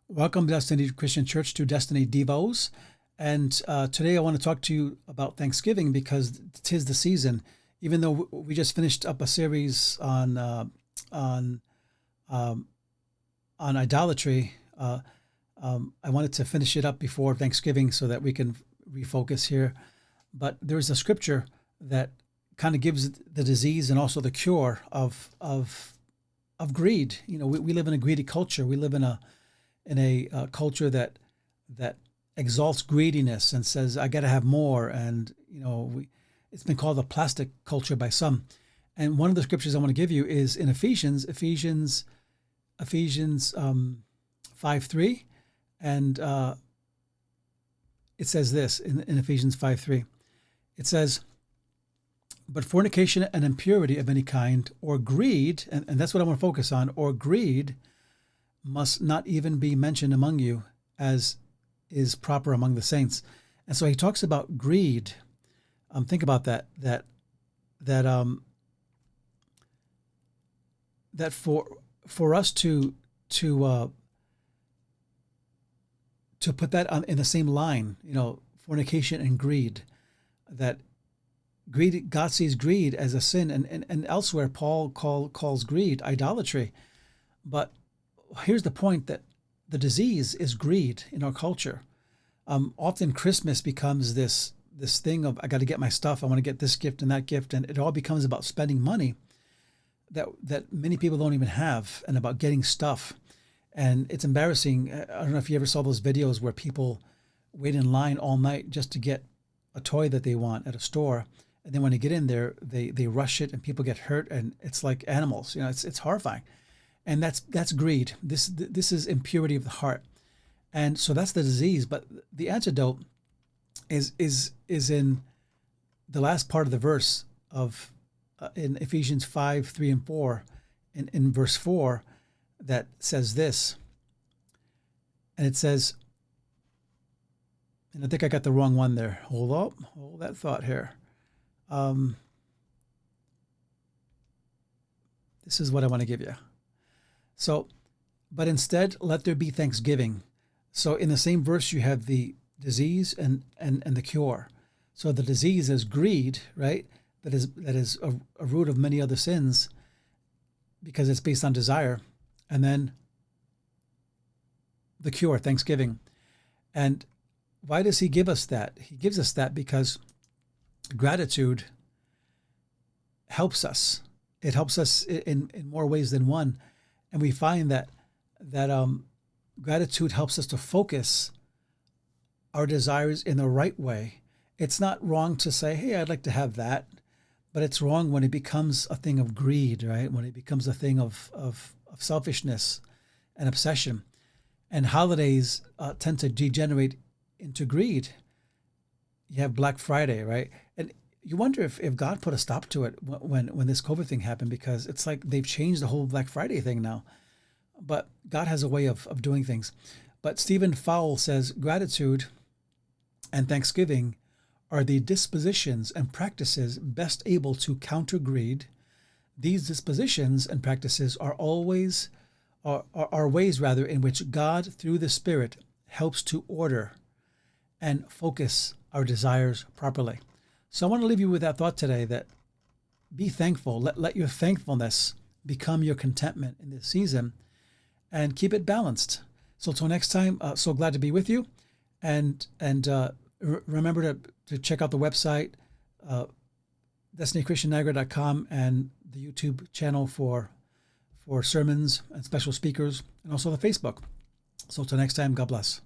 Welcome, Destiny Christian Church, to Destiny Devos. And today I want to talk to you about Thanksgiving because 'tis the season. Even though we just finished up a series on idolatry, I wanted to finish it up before Thanksgiving so that we can refocus here. But there's a scripture that kind of gives the disease and also the cure of greed. You know, we live in a greedy culture. We live in a culture that exalts greediness and says, I got to have more. And, you know, it's been called a plastic culture by some. And one of the scriptures I want to give you is in Ephesians 5:3. And it says this in Ephesians 5:3. It says, but fornication and impurity of any kind or greed, and that's what I want to focus on, or greed must not even be mentioned among you, as is proper among the saints. And so he talks about greed. Think about that for us to put that in the same line, you know, fornication and greed, that greed, God sees greed as a sin, and elsewhere Paul calls greed idolatry. But here's the point, that the disease is greed in our culture. Often Christmas becomes this thing of, I got to get my stuff. I want to get this gift and that gift. And it all becomes about spending money that many people don't even have, and about getting stuff. And it's embarrassing. I don't know if you ever saw those videos where people wait in line all night just to get a toy that they want at a store. And then when they get in there, they rush it and people get hurt, and it's like animals. You know, it's horrifying. And that's greed. This is impurity of the heart. And so that's the disease. But the antidote is in the last part of the verse of in Ephesians 5:3 and 4, in verse 4, that says this. And it says, and I think I got the wrong one there. Hold that thought here. This is what I want to give you. So, but instead, let there be thanksgiving. So in the same verse, you have the disease and the cure. So the disease is greed, right? That is a root of many other sins, because it's based on desire. And then the cure, thanksgiving. And why does he give us that? He gives us that because gratitude helps us. It helps us in more ways than one. And we find that gratitude helps us to focus our desires in the right way. It's not wrong to say, hey, I'd like to have that. But it's wrong when it becomes a thing of greed, right? When it becomes a thing of selfishness and obsession. And holidays tend to degenerate into greed. You have Black Friday, right? And you wonder if God put a stop to it when this COVID thing happened, because it's like they've changed the whole Black Friday thing now. But God has a way of doing things. But E Fowl says, gratitude and thanksgiving are the dispositions and practices best able to counter greed. These dispositions and practices are ways in which God, through the Spirit, helps to order and focus our desires properly. So I want to leave you with that thought today, that be thankful. Let your thankfulness become your contentment in this season, and keep it balanced. So till next time, so glad to be with you. And remember to check out the website, destinychristianniagara.com, and the YouTube channel for sermons and special speakers, and also the Facebook. So till next time, God bless.